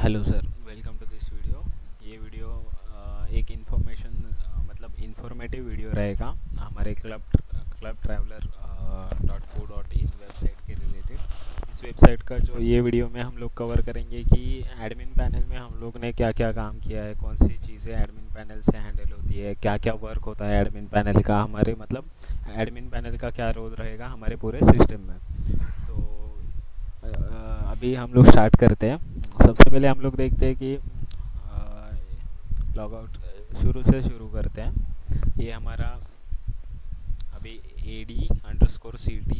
Hello sir, welcome to this video. ये वीडियो एक मतलब इंफॉर्मेटिव वीडियो रहेगा हमारे क्लब ट्रैवलर .co.in वेबसाइट के रिलेटेड। इस वेबसाइट का जो ये वीडियो में हम लोग कवर करेंगे कि एडमिन पैनल में हम लोग ने क्या क्या काम किया है, कौन सी चीज़ें एडमिन पैनल से हैंडल होती है, क्या क्या वर्क होता है एडमिन पैनल का, हमारे मतलब एडमिन पैनल का क्या रोल रहेगा हमारे पूरे सिस्टम में। तो अभी हम लोग स्टार्ट करते हैं। सबसे पहले हम लोग देखते हैं कि लॉग आउट शुरू से शुरू करते हैं। ये हमारा अभी AD_CT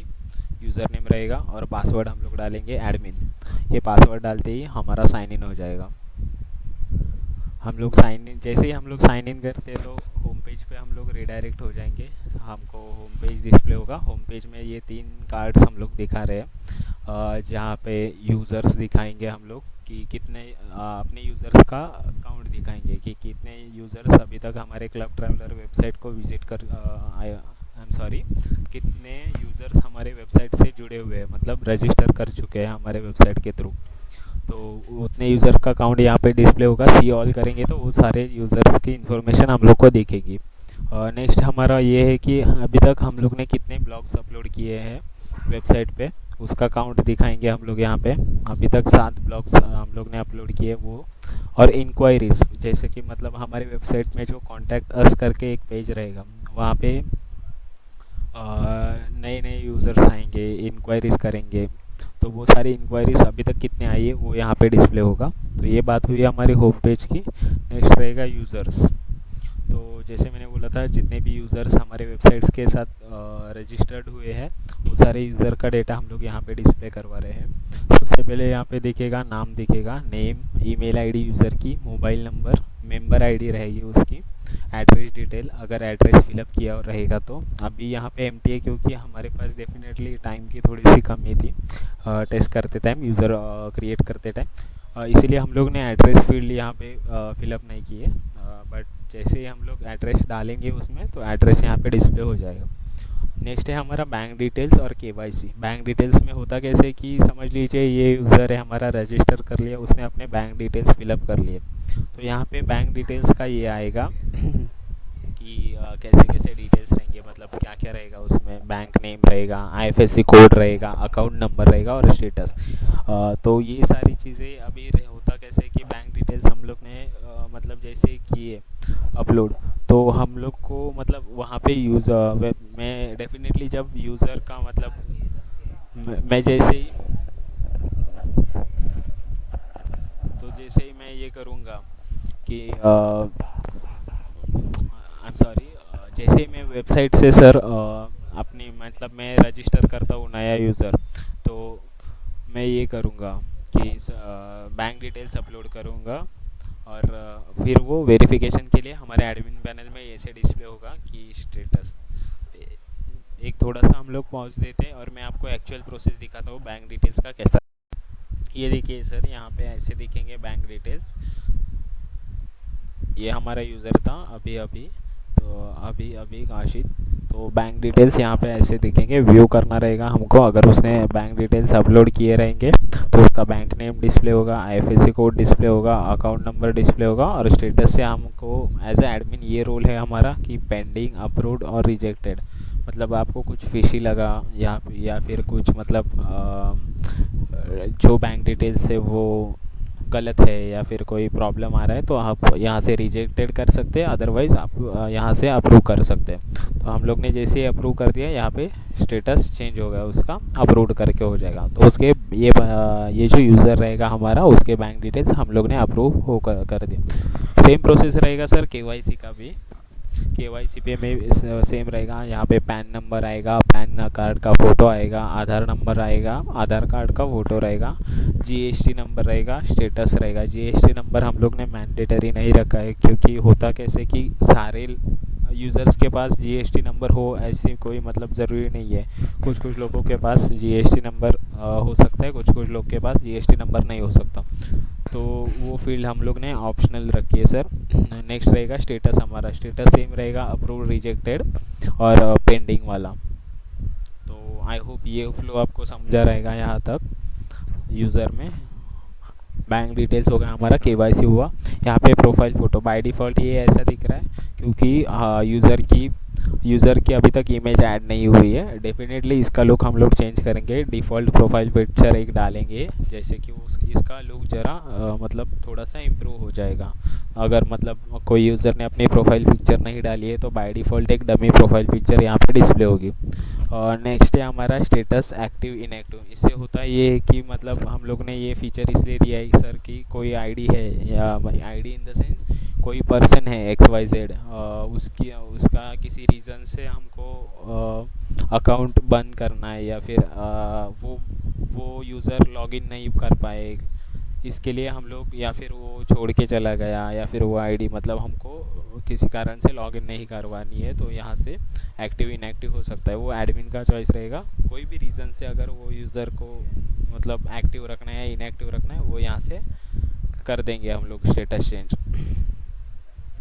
यूज़र नेम रहेगा और पासवर्ड हम लोग डालेंगे एडमिन। ये पासवर्ड डालते ही हमारा साइन इन हो जाएगा। हम लोग साइन इन जैसे ही हम लोग साइन इन करते हैं तो होम पेज पे हम लोग रिडायरेक्ट हो जाएंगे। हमको होम पेज डिस्प्ले होगा। होम पेज में ये 3 कार्ड्स हम लोग दिखा रहे हैं, जहाँ पे यूज़र्स दिखाएंगे हम लोग कि कितने अपने यूज़र्स का काउंट दिखाएंगे कि कितने यूज़र्स अभी तक हमारे क्लब ट्रैवलर वेबसाइट को विज़िट कर आई एम सॉरी कितने यूज़र्स हमारे वेबसाइट से जुड़े हुए हैं, मतलब रजिस्टर कर चुके हैं हमारे वेबसाइट के थ्रू। तो उतने यूज़र का काउंट यहाँ पे डिस्प्ले होगा। सी ऑल करेंगे तो वो सारे यूज़र्स की इन्फॉर्मेशन हम लोग को दिखेगी। नेक्स्ट हमारा ये है कि अभी तक हम लोग ने कितने ब्लॉग्स अपलोड किए हैं वेबसाइट पे, उसका काउंट दिखाएंगे हम लोग यहाँ पे। अभी तक 7 ब्लॉग्स हम लोग ने अपलोड किए वो। और इंक्वायरीज, जैसे कि मतलब हमारे वेबसाइट में जो कॉन्टैक्ट अस करके एक पेज रहेगा, वहाँ पे नए नए यूज़र्स आएंगे, इंक्वायरीज करेंगे। तो वो सारी इंक्वायरीज अभी तक कितने आई है वो यहाँ पे डिस्प्ले होगा। तो ये बात हुई हमारी होम पेज की। नेक्स्ट रहेगा यूज़र्स। तो जैसे मैंने बोला था, जितने भी यूज़र्स हमारे वेबसाइट्स के साथ रजिस्टर्ड हुए हैं वो सारे यूज़र का डेटा हम लोग यहाँ पे डिस्प्ले करवा रहे हैं। सबसे पहले यहाँ पे दिखेगा, नाम दिखेगा, नेम, ईमेल आईडी यूज़र की, मोबाइल नंबर, मेंबर आईडी रहेगी उसकी, एड्रेस डिटेल अगर एड्रेस फिलअप किया रहेगा तो। अभी यहाँ पे एम्प्टी है क्योंकि हमारे पास डेफिनेटली टाइम की थोड़ी सी कमी थी टेस्ट करते टाइम, यूज़र क्रिएट करते टाइम, इसीलिए हम लोग ने एड्रेस फील्ड यहाँ पे फिलअप नहीं किए। बट जैसे ही हम लोग एड्रेस डालेंगे उसमें तो एड्रेस यहाँ पे डिस्प्ले हो जाएगा। नेक्स्ट है हमारा बैंक डिटेल्स और KYC। बैंक डिटेल्स में होता कैसे कि समझ लीजिए ये यूज़र है हमारा, रजिस्टर कर लिया उसने, अपने बैंक डिटेल्स फिलअप कर लिए। तो यहाँ पे बैंक डिटेल्स का ये आएगा कि कैसे कैसे डिटेल्स रहेंगे, मतलब क्या क्या रहेगा उसमें। बैंक नेम रहेगा, IFSC कोड रहेगा, अकाउंट नंबर रहेगा और स्टेटस। तो ये सारी चीज़ें अभी होता कैसे कि बैंक डिटेल्स हम लोग ने मतलब जैसे किए अपलोड, तो हम लोग को मतलब वहाँ पे वेब में डेफिनेटली जब यूज़र का मतलब मैं जैसे ही मैं ये करूँगा कि आई एम सॉरी, जैसे ही मैं वेबसाइट से सर अपनी मतलब मैं रजिस्टर करता हूँ नया यूज़र, तो मैं ये करूँगा कि बैंक डिटेल्स अपलोड करूँगा और फिर वो वेरिफिकेशन के लिए हमारे एडमिन पैनल में ऐसे डिस्प्ले होगा कि स्टेटस। एक थोड़ा सा हम लोग पॉज देते हैं और मैं आपको एक्चुअल प्रोसेस दिखाता हूँ बैंक डिटेल्स का कैसा। ये देखिए सर, यहाँ पे ऐसे दिखेंगे बैंक डिटेल्स। ये हमारा यूज़र था अभी अभी, तो अभी अभी काशिद। तो बैंक डिटेल्स यहाँ पे ऐसे दिखेंगे, व्यू करना रहेगा हमको। अगर उसने बैंक डिटेल्स अपलोड किए रहेंगे तो उसका बैंक नेम डिस्प्ले होगा, IFSC कोड डिस्प्ले होगा, अकाउंट नंबर डिस्प्ले होगा और स्टेटस से हमको एज ए एडमिन ये रोल है हमारा कि पेंडिंग, अप्रूव्ड और रिजेक्टेड। मतलब आपको कुछ फिशी लगा या फिर कुछ मतलब जो बैंक डिटेल्स है वो गलत है या फिर कोई प्रॉब्लम आ रहा है तो आप यहाँ से रिजेक्टेड कर सकते हैं, अदरवाइज़ आप यहाँ से अप्रूव कर सकते हैं। तो हम लोग ने जैसे ही अप्रूव कर दिया, यहाँ पे स्टेटस चेंज हो गया उसका, अप्रूव करके हो जाएगा। तो उसके ये जो यूज़र रहेगा हमारा, उसके बैंक डिटेल्स हम लोग ने अप्रूव कर दिया। सेम प्रोसेस रहेगा सर KYC का भी। KYC पे में सेम रहेगा। यहाँ पे पैन नंबर आएगा, पैन कार्ड का फ़ोटो आएगा, आधार नंबर आएगा, आधार कार्ड का फ़ोटो रहेगा, GST नंबर रहेगा, स्टेटस रहेगा। GST नंबर हम लोग ने मैंडेटरी नहीं रखा है क्योंकि होता कैसे कि सारे यूज़र्स के पास GST नंबर हो ऐसी कोई मतलब ज़रूरी नहीं है। कुछ कुछ लोगों के पास GST नंबर हो सकता है, कुछ कुछ लोग के पास GST नंबर नहीं हो सकता। तो वो फील्ड हम लोग ने ऑप्शनल रखी है सर। नेक्स्ट रहेगा स्टेटस। हमारा स्टेटस सेम रहेगा, अप्रूव, रिजेक्टेड और पेंडिंग वाला। तो आई होप ये फ्लो आपको समझा रहेगा यहाँ तक यूज़र में। बैंक डिटेल्स हो गया, हमारा केवाईसी हुआ। यहाँ पे प्रोफाइल फ़ोटो बाय डिफ़ॉल्ट ये ऐसा दिख रहा है क्योंकि यूज़र की अभी तक इमेज ऐड नहीं हुई है। डेफिनेटली इसका लुक हम लोग चेंज करेंगे, डिफ़ॉल्ट प्रोफाइल पिक्चर एक डालेंगे, जैसे कि इसका लुक ज़रा मतलब थोड़ा सा इम्प्रूव हो जाएगा। अगर मतलब कोई यूज़र ने अपनी प्रोफाइल पिक्चर नहीं डाली है तो बाय डिफ़ॉल्ट एक डमी प्रोफाइल पिक्चर यहाँ पे डिस्प्ले होगी। और नेक्स्ट है हमारा स्टेटस एक्टिव इनएक्टिव। इससे होता ये है कि मतलब हम लोग ने ये फीचर इसलिए दिया है सर कि कोई आईडी है, या आईडी इन द सेंस कोई पर्सन है एक्स वाई जेड, उसका किसी रीज़न से हमको अकाउंट बंद करना है, या फिर वो यूज़र लॉगिन नहीं कर पाए, इसके लिए हम लोग, या फिर वो छोड़ के चला गया, या फिर वो आईडी मतलब हमको किसी कारण से लॉगिन नहीं करवानी है, तो यहाँ से एक्टिव इनएक्टिव हो सकता है। वो एडमिन का चॉइस रहेगा। कोई भी रीज़न से अगर वो यूज़र को मतलब एक्टिव रखना है या इनएक्टिव रखना है, वो यहाँ से कर देंगे हम लोग स्टेटस चेंज।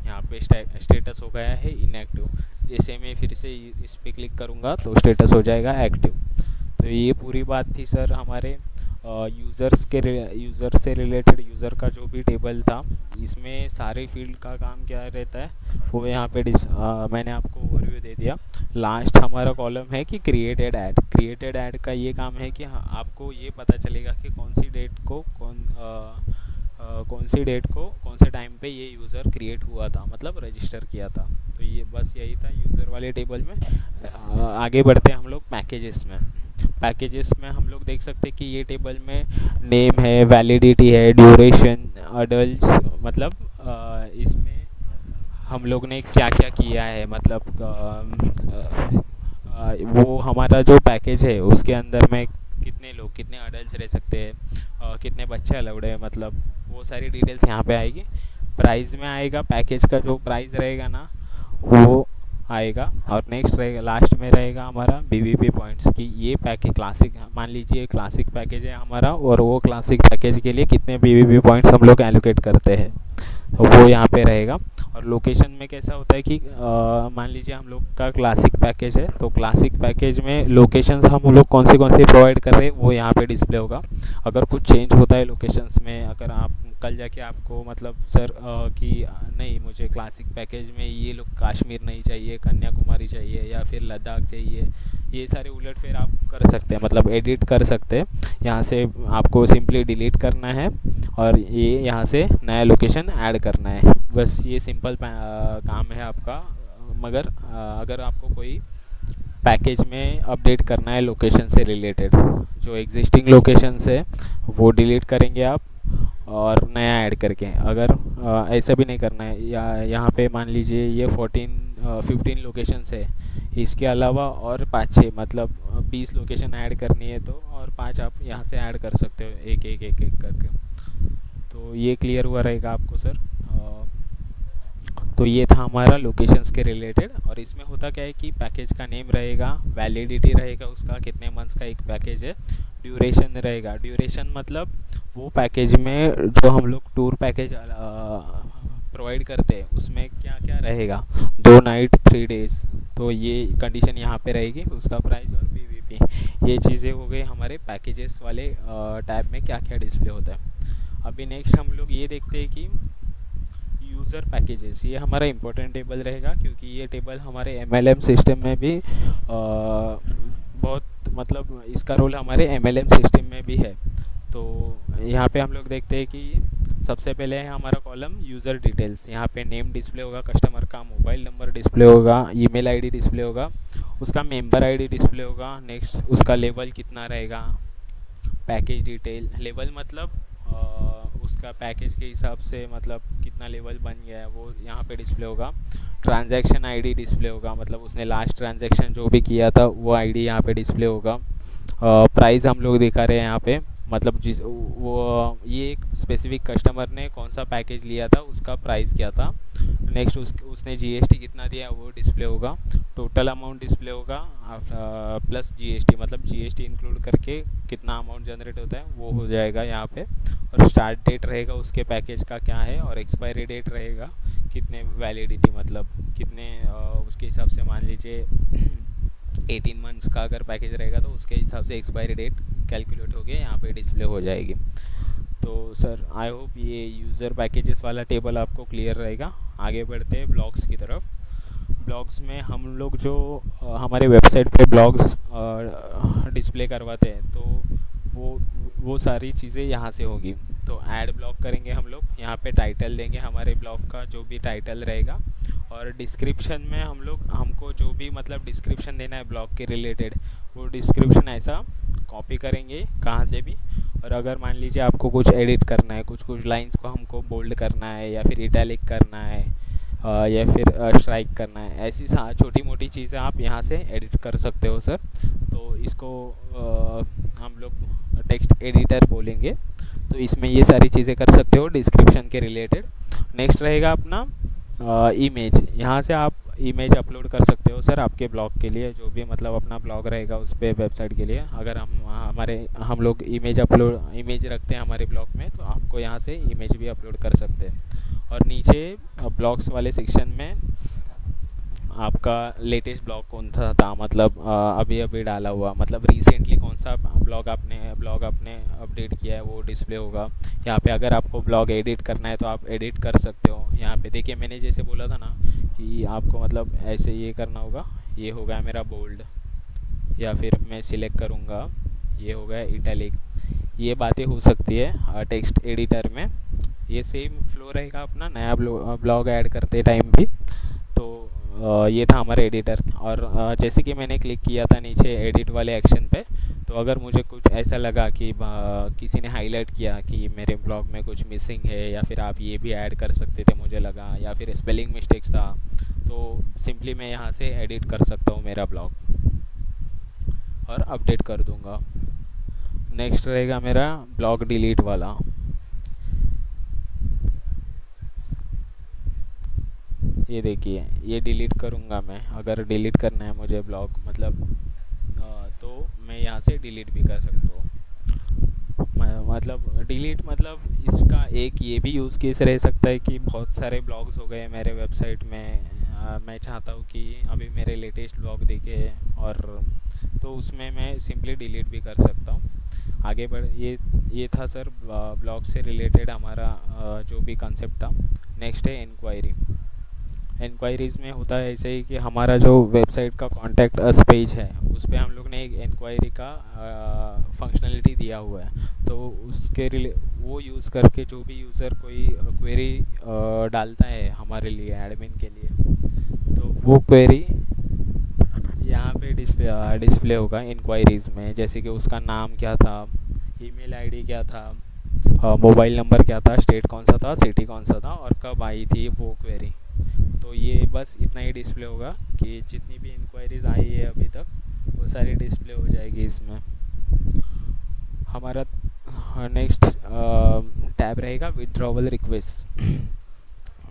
यहाँ पे स्टेटस हो गया है इनएक्टिव। जैसे मैं फिर से इस पर क्लिक करूँगा तो स्टेटस हो जाएगा एक्टिव। तो ये पूरी बात थी सर हमारे यूज़र से रिलेटेड, यूज़र का जो भी टेबल था, इसमें सारे फील्ड का काम क्या रहता है वो यहाँ पे मैंने आपको ओवरव्यू दे दिया। लास्ट हमारा कॉलम है कि क्रिएटेड ऐड का ये काम है कि आपको ये पता चलेगा कि कौन से टाइम पे ये यूज़र क्रिएट हुआ था, मतलब रजिस्टर किया था। तो ये बस यही था यूज़र वाले टेबल में। आगे बढ़ते हैं हम लोग पैकेजेस में हम लोग देख सकते हैं कि ये टेबल में नेम है, वैलिडिटी है, ड्यूरेशन, अडल्ट्स, मतलब इसमें हम लोग ने क्या क्या किया है, मतलब वो हमारा जो पैकेज है उसके अंदर में कितने लोग, कितने अडल्ट्स रह सकते हैं, कितने बच्चे अलाउड है, मतलब वो सारी डिटेल्स यहाँ पे आएगी। प्राइस में आएगा, पैकेज का जो प्राइस रहेगा ना वो आएगा। और नेक्स्ट रहेगा, लास्ट में रहेगा हमारा बीवीपी पॉइंट्स की ये पैकेज क्लासिक, मान लीजिए क्लासिक पैकेज है हमारा, और वो क्लासिक पैकेज के लिए कितने बीवीपी पॉइंट्स हम लोग एलोकेट करते हैं, तो वो यहाँ पे रहेगा। और लोकेशन में कैसा होता है कि मान लीजिए हम लोग का क्लासिक पैकेज है, तो क्लासिक पैकेज में लोकेशंस हम लोग कौन से प्रोवाइड कर रहे हैं वो यहाँ पे डिस्प्ले होगा। अगर कुछ चेंज होता है लोकेशंस में, अगर आप कल जाके आपको मतलब सर कि नहीं मुझे क्लासिक पैकेज में ये लोग कश्मीर नहीं चाहिए, कन्याकुमारी चाहिए, या फिर लद्दाख चाहिए, ये सारे उलट फिर आप कर सकते हैं, मतलब एडिट कर सकते हैं। यहाँ से आपको सिंपली डिलीट करना है और ये यहाँ से नया लोकेशन ऐड करना है, बस ये सिंपल काम है आपका। मगर अगर आपको कोई पैकेज में अपडेट करना है लोकेशन से रिलेटेड, जो एग्जिस्टिंग लोकेशन है वो डिलीट करेंगे आप और नया ऐड करके। अगर ऐसा भी नहीं करना है, या यहाँ पे मान लीजिए ये 15 लोकेशंस है, इसके अलावा और 5-6 मतलब 20 लोकेशन ऐड करनी है, तो और 5 आप यहाँ से ऐड कर सकते हो एक एक करके। तो ये क्लियर हुआ रहेगा आपको सर। तो ये था हमारा लोकेशंस के रिलेटेड। और इसमें होता क्या है कि पैकेज का नेम रहेगा, वैलिडिटी रहेगा उसका, कितने मंथ्स का एक पैकेज है, ड्यूरेशन रहेगा। ड्यूरेशन मतलब वो पैकेज में जो हम लोग टूर पैकेज प्रोवाइड करते हैं उसमें क्या क्या रहेगा, 2 नाइट 3 डेज़, तो ये कंडीशन यहाँ पे रहेगी। उसका प्राइस और पीवीपी, ये चीज़ें हो गई हमारे पैकेजेस वाले टैब में क्या क्या डिस्प्ले होता है। अभी नेक्स्ट हम लोग ये देखते हैं कि यूज़र पैकेजेस, ये हमारा इंपॉर्टेंट टेबल रहेगा क्योंकि ये टेबल हमारे एमएलएम सिस्टम में भी बहुत मतलब इसका रोल हमारे एमएलएम सिस्टम में भी है। तो यहाँ पे हम लोग देखते हैं कि सबसे पहले है हमारा कॉलम यूज़र डिटेल्स। यहाँ पे नेम डिस्प्ले होगा, कस्टमर का मोबाइल नंबर डिस्प्ले होगा, ईमेल आईडी डिस्प्ले होगा, उसका मेंबर आईडी डिस्प्ले होगा। नेक्स्ट उसका लेवल कितना रहेगा, पैकेज डिटेल, लेवल मतलब उसका पैकेज के हिसाब से मतलब कितना लेवल बन गया है वो यहाँ पे डिस्प्ले होगा। ट्रांजैक्शन आईडी डिस्प्ले होगा, मतलब उसने लास्ट ट्रांजैक्शन जो भी किया था वो आईडी यहाँ पे डिस्प्ले होगा। प्राइस हम लोग दिखा रहे हैं यहाँ पे, मतलब ये एक स्पेसिफिक कस्टमर ने कौन सा पैकेज लिया था उसका प्राइस क्या था। नेक्स्ट उसने जीएसटी कितना दिया वो डिस्प्ले होगा। टोटल अमाउंट डिस्प्ले होगा प्लस जीएसटी, मतलब जीएसटी इंक्लूड करके कितना अमाउंट जनरेट होता है वो हो जाएगा यहाँ पे। और स्टार्ट डेट रहेगा उसके पैकेज का क्या है, और एक्सपायरी डेट रहेगा कितने, वैलिडिटी मतलब कितने उसके हिसाब से मान लीजिए 18 मंथ्स का अगर पैकेज रहेगा तो उसके हिसाब से एक्सपायरी डेट कैलकुलेट हो गया यहाँ पे डिस्प्ले हो जाएगी। तो सर आई होप ये यूज़र पैकेजेस वाला टेबल आपको क्लियर रहेगा। आगे बढ़ते हैं ब्लॉग्स की तरफ। ब्लॉग्स में हम लोग जो हमारे वेबसाइट पे ब्लॉग्स डिस्प्ले करवाते हैं, तो वो वो सारी चीज़ें यहाँ से होगी। तो ऐड ब्लॉग करेंगे हम लोग, यहाँ पे टाइटल देंगे हमारे ब्लॉग का जो भी टाइटल रहेगा, और डिस्क्रिप्शन में हम लोग हमको जो भी मतलब डिस्क्रिप्शन देना है ब्लॉग के रिलेटेड, वो डिस्क्रिप्शन ऐसा कॉपी करेंगे कहाँ से भी। और अगर मान लीजिए आपको कुछ एडिट करना है, कुछ कुछ लाइंस को हमको बोल्ड करना है या फिर इटैलिक करना है, या फिर स्ट्राइक करना है, ऐसी छोटी मोटी चीज़ें आप यहाँ से एडिट कर सकते हो सर। तो इसको हम लोग टेक्स्ट एडिटर बोलेंगे। तो इसमें ये सारी चीज़ें कर सकते हो डिस्क्रिप्शन के रिलेटेड। नेक्स्ट रहेगा अपना इमेज। यहाँ से आप इमेज अपलोड कर सकते हो सर आपके ब्लॉग के लिए, जो भी मतलब अपना ब्लॉग रहेगा उस पर वेबसाइट के लिए। अगर हम लोग इमेज रखते हैं हमारे ब्लॉग में, तो आपको यहाँ से इमेज भी अपलोड कर सकते हैं। और नीचे ब्लॉग्स वाले सेक्शन में आपका लेटेस्ट ब्लॉग कौन सा था, मतलब अभी अभी डाला हुआ, मतलब रिसेंटली कौन सा ब्लॉग आपने अपडेट किया है, वो डिस्प्ले होगा। यहाँ पे अगर आपको ब्लॉग एडिट करना है तो आप एडिट कर सकते हो। यहाँ पे देखिए मैंने जैसे बोला था ना कि आपको मतलब ऐसे ये करना होगा। ये हो गया मेरा बोल्ड, या फिर मैं सिलेक्ट करूँगा, ये हो गया इटैलिक। ये बातें हो सकती है टेक्स्ट एडिटर में। ये सेम फ्लो रहेगा अपना नया ब्लॉग ऐड करते टाइम भी। तो ये था हमारा एडिटर। और जैसे कि मैंने क्लिक किया था नीचे एडिट वाले एक्शन पे, तो अगर मुझे कुछ ऐसा लगा कि किसी ने हाईलाइट किया कि मेरे ब्लॉग में कुछ मिसिंग है, या फिर आप ये भी ऐड कर सकते थे मुझे लगा, या फिर स्पेलिंग मिस्टेक्स था, तो सिंपली मैं यहाँ से एडिट कर सकता हूँ मेरा ब्लॉग और अपडेट कर दूँगा। नेक्स्ट रहेगा मेरा ब्लॉग डिलीट वाला। ये देखिए, ये डिलीट करूँगा मैं। अगर डिलीट करना है मुझे ब्लॉग मतलब तो मैं यहाँ से डिलीट भी कर सकता हूँ। मतलब डिलीट मतलब इसका एक ये भी यूज़ केस रह सकता है कि बहुत सारे ब्लॉग्स हो गए मेरे वेबसाइट में, मैं चाहता हूँ कि अभी मेरे लेटेस्ट ब्लॉग देखे, और तो उसमें मैं सिंपली डिलीट भी कर सकता हूँ। आगे बढ़ ये था सर ब्लॉग से रिलेटेड हमारा जो भी कंसेप्ट था। नेक्स्ट है इंक्वायरी। इंक्वायरीज़ में होता है ऐसे ही कि हमारा जो वेबसाइट का कॉन्टैक्ट अस पेज है, उस पर हम लोग ने एक इंक्वायरी का फंक्शनलिटी दिया हुआ है। तो वो यूज़ करके जो भी यूज़र कोई क्वेरी डालता है हमारे लिए एडमिन के लिए, तो वो क्वेरी यहाँ पे डिस्प्ले होगा इंक्वायरीज़ में। जैसे कि उसका नाम क्या था, ईमेल आईडी क्या था, मोबाइल नंबर क्या था, स्टेट कौन सा था, सिटी कौन सा था, और कब आई थी वो क्वेरी। तो ये बस इतना ही डिस्प्ले होगा कि जितनी भी इंक्वायरीज़ आई है अभी तक, वो सारी डिस्प्ले हो जाएगी इसमें। हमारा नेक्स्ट टैब रहेगा विड्रॉवल रिक्वेस्ट।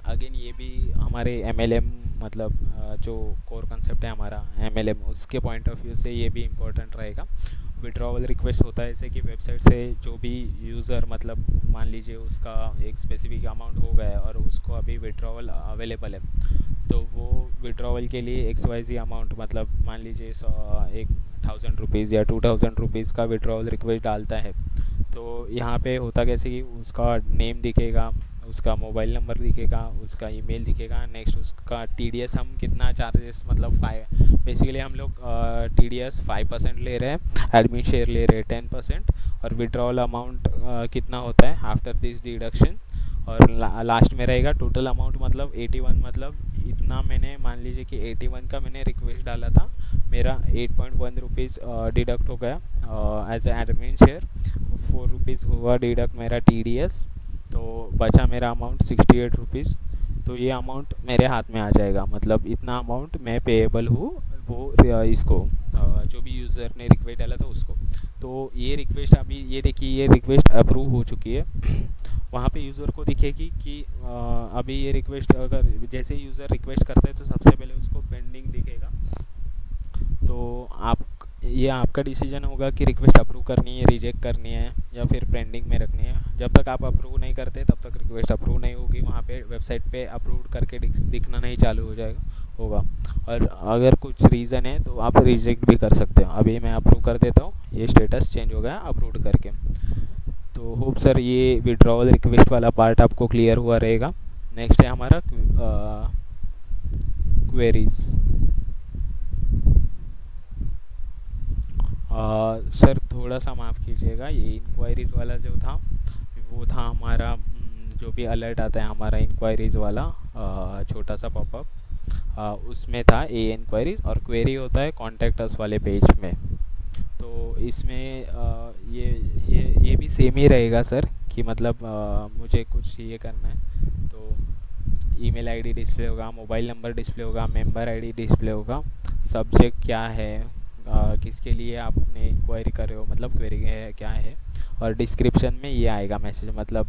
अगेन ये भी हमारे MLM मतलब जो कोर कंसेप्ट है हमारा MLM, उसके पॉइंट ऑफ व्यू से ये भी इम्पोर्टेंट रहेगा। विड्रॉवल रिक्वेस्ट होता है ऐसे कि वेबसाइट से जो भी यूज़र मतलब मान लीजिए उसका एक स्पेसिफिक अमाउंट हो गया है और उसको अभी विड्रॉवल अवेलेबल है, तो वो विड्रॉवल के लिए XYZ अमाउंट मतलब मान लीजिए 1,000 रुपीज़ या 2,000 रुपीज़ का विड्रॉवल रिक्वेस्ट डालता है। तो यहाँ पे होता कैसे कि उसका नेम दिखेगा, उसका मोबाइल नंबर दिखेगा, उसका ईमेल दिखेगा। नेक्स्ट उसका TDS हम कितना चार्जेस मतलब बेसिकली हम लोग TDS 5% ले रहे हैं, एडमिन शेयर ले रहे हैं 10%, और विड्रॉल अमाउंट कितना होता है आफ्टर दिस डिडक्शन। और लास्ट में रहेगा टोटल अमाउंट मतलब 81, मतलब इतना मैंने मान लीजिए कि 81 का मैंने रिक्वेस्ट डाला था, मेरा 8.1 रुपीज़ डिडक्ट हो गया as a admin share, 4 rupees हुआ डिडक्ट मेरा TDS, तो बचा मेरा अमाउंट 68 रुपीज़। तो ये अमाउंट मेरे हाथ में आ जाएगा, मतलब इतना अमाउंट मैं पेएबल हूँ वो इसको जो भी यूज़र ने रिक्वेस्ट डाला था उसको। तो ये रिक्वेस्ट अभी ये देखिए, ये रिक्वेस्ट अप्रूव हो चुकी है। वहाँ पे यूज़र को दिखेगी कि अभी ये रिक्वेस्ट अगर जैसे यूज़र रिक्वेस्ट करता है तो सबसे पहले उसको पेंडिंग दिखेगा। तो ये आपका डिसीजन होगा कि रिक्वेस्ट अप्रूव करनी है, रिजेक्ट करनी है, या फिर पेंडिंग में रखनी है। जब तक आप अप्रूव नहीं करते तब तक रिक्वेस्ट अप्रूव नहीं होगी, वहाँ पे वेबसाइट पे अप्रूव करके दिखना नहीं चालू होगा। और अगर कुछ रीज़न है तो आप रिजेक्ट भी कर सकते हो। अभी मैं अप्रूव कर देता हूँ, ये स्टेटस चेंज हो गया अप्रूव करके। तो होप सर ये विड्रॉवल रिक्वेस्ट वाला पार्ट आपको क्लियर हुआ रहेगा। नेक्स्ट है हमारा क्वेरीज। सर थोड़ा सा माफ़ कीजिएगा, ये इंक्वायरीज़ वाला जो था वो था हमारा जो भी अलर्ट आता है हमारा इंक्वायरीज़ वाला छोटा सा पॉपअप, उसमें था ए इंक्वायरीज़, और क्वेरी होता है कॉन्टैक्ट अस वाले पेज में। तो इसमें ये भी सेम ही रहेगा सर, कि मतलब मुझे कुछ ये करना है तो ईमेल आईडी डिस्प्ले होगा, मोबाइल नंबर डिस्प्ले होगा, मेंबर आईडी डिस्प्ले होगा, सब्जेक्ट क्या है, किसके लिए आपने इंक्वायरी कर रहे हो, मतलब क्वेरी है क्या है, और डिस्क्रिप्शन में ये आएगा मैसेज, मतलब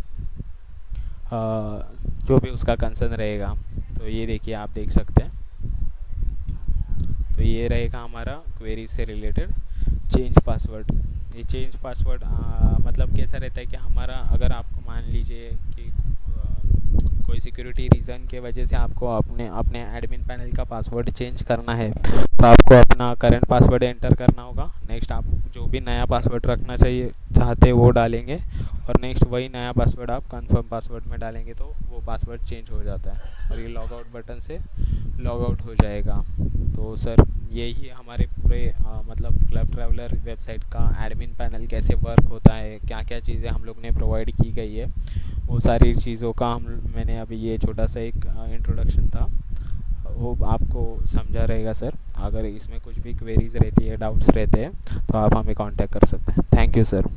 जो भी उसका कंसर्न रहेगा। तो ये देखिए, आप देख सकते हैं। तो ये रहेगा हमारा क्वेरी से रिलेटेड चेंज पासवर्ड। ये चेंज पासवर्ड मतलब कैसा रहता है कि हमारा, अगर आपको मान लीजिए कि कोई सिक्योरिटी रीज़न के वजह से आपको अपने अपने एडमिन पैनल का पासवर्ड चेंज करना है, तो आपको अपना करंट पासवर्ड एंटर करना होगा। नेक्स्ट आप जो भी नया पासवर्ड रखना चाहिए चाहते हैं वो डालेंगे, और नेक्स्ट वही नया पासवर्ड आप कंफर्म पासवर्ड में डालेंगे तो वो पासवर्ड चेंज हो जाता है, और ये लॉग आउट बटन से लॉग आउट हो जाएगा। तो सर यही हमारे पूरे मतलब क्लब ट्रैवलर वेबसाइट का एडमिन पैनल कैसे वर्क होता है, क्या क्या चीज़ें हम लोग ने प्रोवाइड की गई है, वो सारी चीज़ों का मैंने अभी ये छोटा सा एक इंट्रोडक्शन था, वो आपको समझा रहेगा सर। अगर इसमें कुछ भी क्वेरीज रहती है, डाउट्स रहते हैं, तो आप हमें कांटेक्ट कर सकते हैं। Thank you sir.